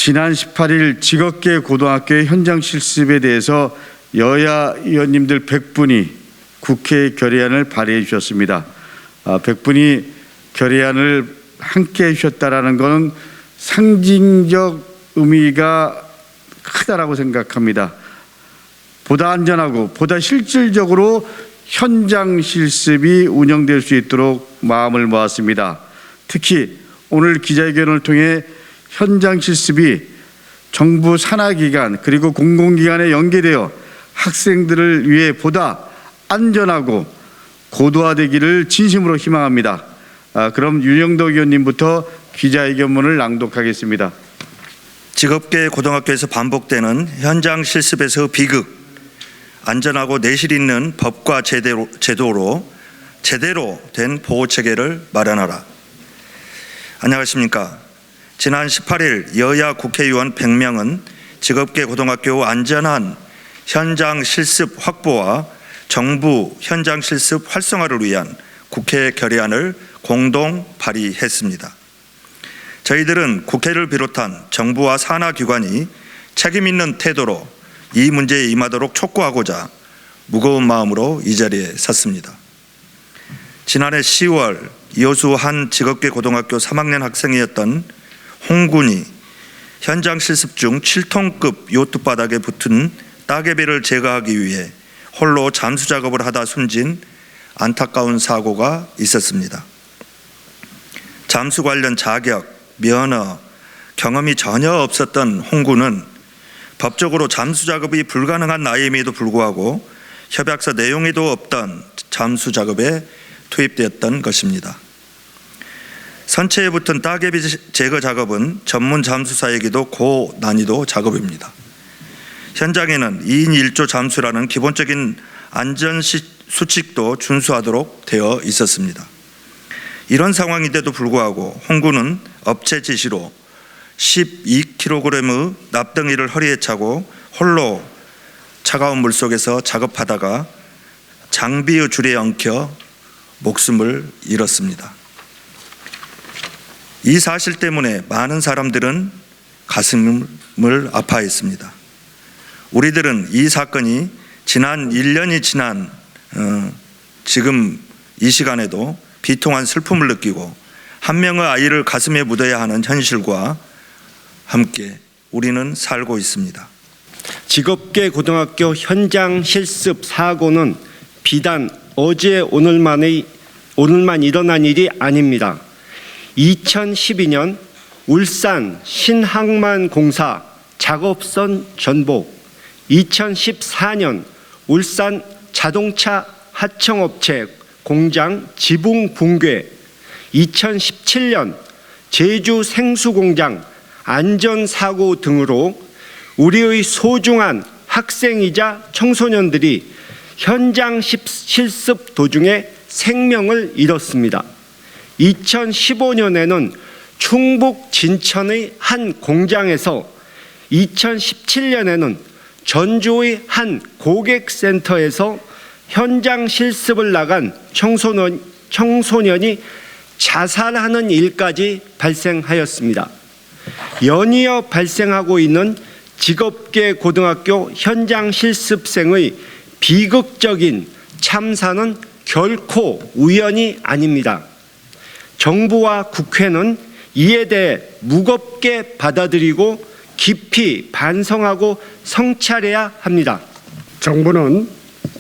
지난 18일 직업계 고등학교의 현장 실습에 대해서 여야 의원님들 100분이 국회에 결의안을 발의해 주셨습니다. 100분이 결의안을 함께 해 주셨다라는 것은 상징적 의미가 크다라고 생각합니다. 보다 안전하고 보다 실질적으로 현장 실습이 운영될 수 있도록 마음을 모았습니다. 특히 오늘 기자회견을 통해 현장 실습이 정부 산하기관 그리고 공공기관에 연계되어 학생들을 위해 보다 안전하고 고도화되기를 진심으로 희망합니다. 그럼 윤영덕 의원님부터 기자회견문을 낭독하겠습니다. 직업계 고등학교에서 반복되는 현장 실습에서 비극, 안전하고 내실 있는 법과 제도로 제대로 된 보호체계를 마련하라. 안녕하십니까. 지난 18일 여야 국회의원 100명은 직업계 고등학교 안전한 현장 실습 확보와 정부 현장 실습 활성화를 위한 국회 결의안을 공동 발의했습니다. 저희들은 국회를 비롯한 정부와 산하기관이 책임 있는 태도로 이 문제에 임하도록 촉구하고자 무거운 마음으로 이 자리에 섰습니다. 지난해 10월 여수 한 직업계 고등학교 3학년 학생이었던 홍군이 현장 실습 중 7톤급 요트 바닥에 붙은 따개비를 제거하기 위해 홀로 잠수 작업을 하다 숨진 안타까운 사고가 있었습니다. 잠수 관련 자격, 면허, 경험이 전혀 없었던 홍군은 법적으로 잠수 작업이 불가능한 나이임에도 불구하고 협약서 내용에도 없던 잠수 작업에 투입되었던 것입니다. 선체에 붙은 따개비 제거 작업은 전문 잠수사에게도 고난이도 작업입니다. 현장에는 2인 1조 잠수라는 기본적인 안전 수칙도 준수하도록 되어 있었습니다. 이런 상황인데도 불구하고 홍군은 업체 지시로 12kg의 납덩이를 허리에 차고 홀로 차가운 물속에서 작업하다가 장비의 줄에 엉켜 목숨을 잃었습니다. 이 사실 때문에 많은 사람들은 가슴을 아파했습니다. 우리들은 이 사건이 지난 1년이 지난 지금 이 시간에도 비통한 슬픔을 느끼고 한 명의 아이를 가슴에 묻어야 하는 현실과 함께 우리는 살고 있습니다. 직업계 고등학교 현장 실습 사고는 비단 어제 오늘만 일어난 일이 아닙니다. 2012년 울산 신항만공사 작업선 전복, 2014년 울산 자동차 하청업체 공장 지붕 붕괴, 2017년 제주 생수공장 안전사고 등으로 우리의 소중한 학생이자 청소년들이 현장 실습 도중에 생명을 잃었습니다. 2015년에는 충북 진천의 한 공장에서 2017년에는 전주의 한 고객센터에서 현장 실습을 나간 청소년이 자살하는 일까지 발생하였습니다. 연이어 발생하고 있는 직업계 고등학교 현장 실습생의 비극적인 참사는 결코 우연이 아닙니다. 정부와 국회는 이에 대해 무겁게 받아들이고 깊이 반성하고 성찰해야 합니다. 정부는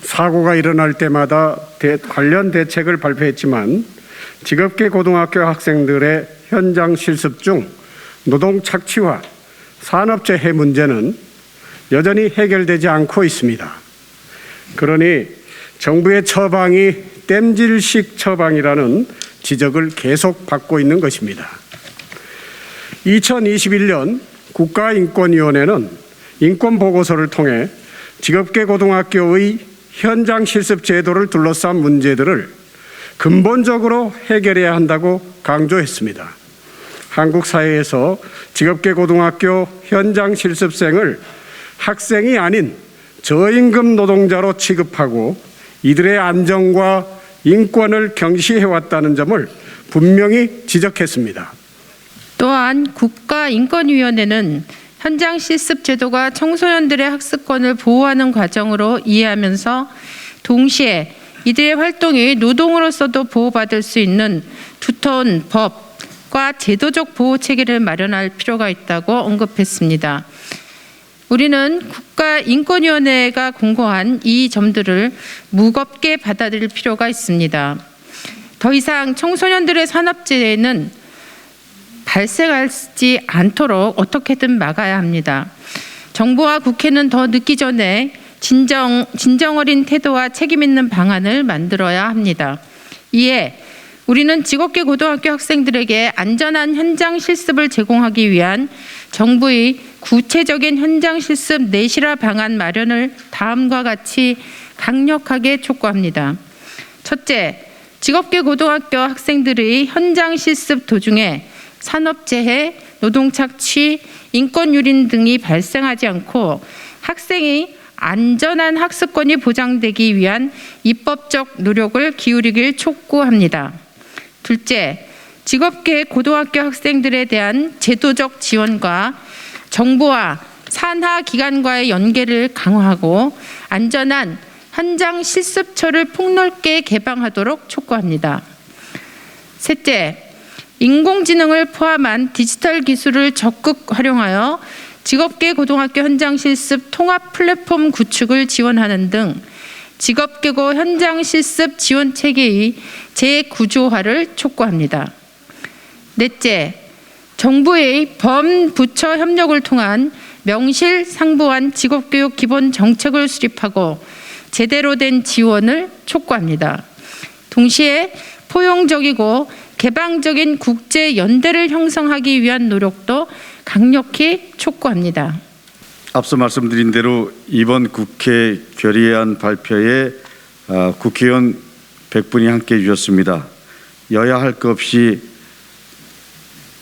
사고가 일어날 때마다 관련 대책을 발표했지만 직업계 고등학교 학생들의 현장 실습 중 노동 착취와 산업재해 문제는 여전히 해결되지 않고 있습니다. 그러니 정부의 처방이 땜질식 처방이라는 지적을 계속 받고 있는 것입니다. 2021년 국가인권위원회는 인권보고서를 통해 직업계 고등학교의 현장 실습 제도를 둘러싼 문제들을 근본적으로 해결해야 한다고 강조했습니다. 한국 사회에서 직업계 고등학교 현장 실습생을 학생이 아닌 저임금 노동자로 취급하고 이들의 안전과 인권을 경시해왔다는 점을 분명히 지적했습니다. 또한 국가인권위원회는 현장 실습 제도가 청소년들의 학습권을 보호하는 과정으로 이해하면서 동시에 이들의 활동이 노동으로서도 보호받을 수 있는 두터운 법과 제도적 보호 체계를 마련할 필요가 있다고 언급했습니다. 우리는 국가인권위원회가 공고한 이 점들을 무겁게 받아들일 필요가 있습니다. 더 이상 청소년들의 산업재해는 발생하지 않도록 어떻게든 막아야 합니다. 정부와 국회는 더 늦기 전에 진정 어린 태도와 책임 있는 방안을 만들어야 합니다. 이에 우리는 직업계 고등학교 학생들에게 안전한 현장 실습을 제공하기 위한 정부의 구체적인 현장 실습 내실화 방안 마련을 다음과 같이 강력하게 촉구합니다. 첫째, 직업계 고등학교 학생들의 현장 실습 도중에 산업재해, 노동착취, 인권유린 등이 발생하지 않고 학생이 안전한 학습권이 보장되기 위한 입법적 노력을 기울이길 촉구합니다. 둘째, 직업계 고등학교 학생들에 대한 제도적 지원과 정부와 산하 기관과의 연계를 강화하고 안전한 현장 실습처를 폭넓게 개방하도록 촉구합니다. 셋째, 인공지능을 포함한 디지털 기술을 적극 활용하여 직업계 고등학교 현장 실습 통합 플랫폼 구축을 지원하는 등 직업계고 현장 실습 지원 체계의 재구조화를 촉구합니다. 넷째, 정부의 범부처 협력을 통한 명실상부한 직업교육 기본 정책을 수립하고 제대로 된 지원을 촉구합니다. 동시에 포용적이고 개방적인 국제 연대를 형성하기 위한 노력도 강력히 촉구합니다. 앞서 말씀드린 대로 이번 국회 결의안 발표에 국회의원 100분이 함께해 주셨습니다. 여야 할 것 없이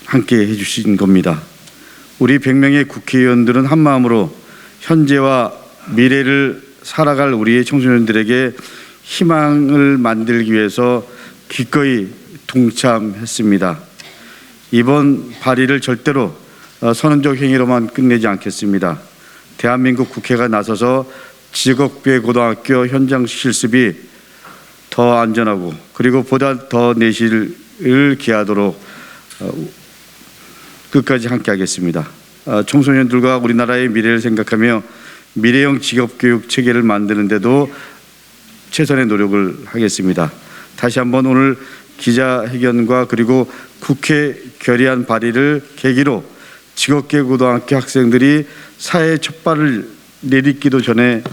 함께해 주신 겁니다. 우리 100명의 국회의원들은 한마음으로 현재와 미래를 살아갈 우리의 청소년들에게 희망을 만들기 위해서 기꺼이 동참했습니다. 이번 발의를 절대로 선언적 행위로만 끝내지 않겠습니다. 대한민국 국회가 나서서 직업계 고등학교 현장 실습이 더 안전하고 그리고 보다 더 내실을 기하도록 끝까지 함께하겠습니다. 청소년들과 우리나라의 미래를 생각하며 미래형 직업교육 체계를 만드는 데도 최선의 노력을 하겠습니다. 다시 한번 오늘 기자회견과 그리고 국회 결의안 발의를 계기로 직업계 고등학교 학생들이 사회의 첫 발을 내딛기도 전에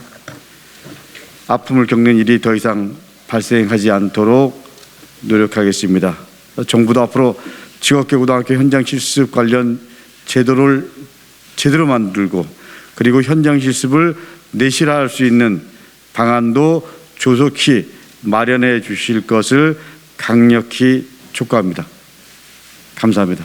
아픔을 겪는 일이 더 이상 발생하지 않도록 노력하겠습니다. 정부도 앞으로 직업계 고등학교 현장 실습 관련 제도를 제대로 만들고 그리고 현장 실습을 내실화할 수 있는 방안도 조속히 마련해 주실 것을 강력히 촉구합니다. 감사합니다.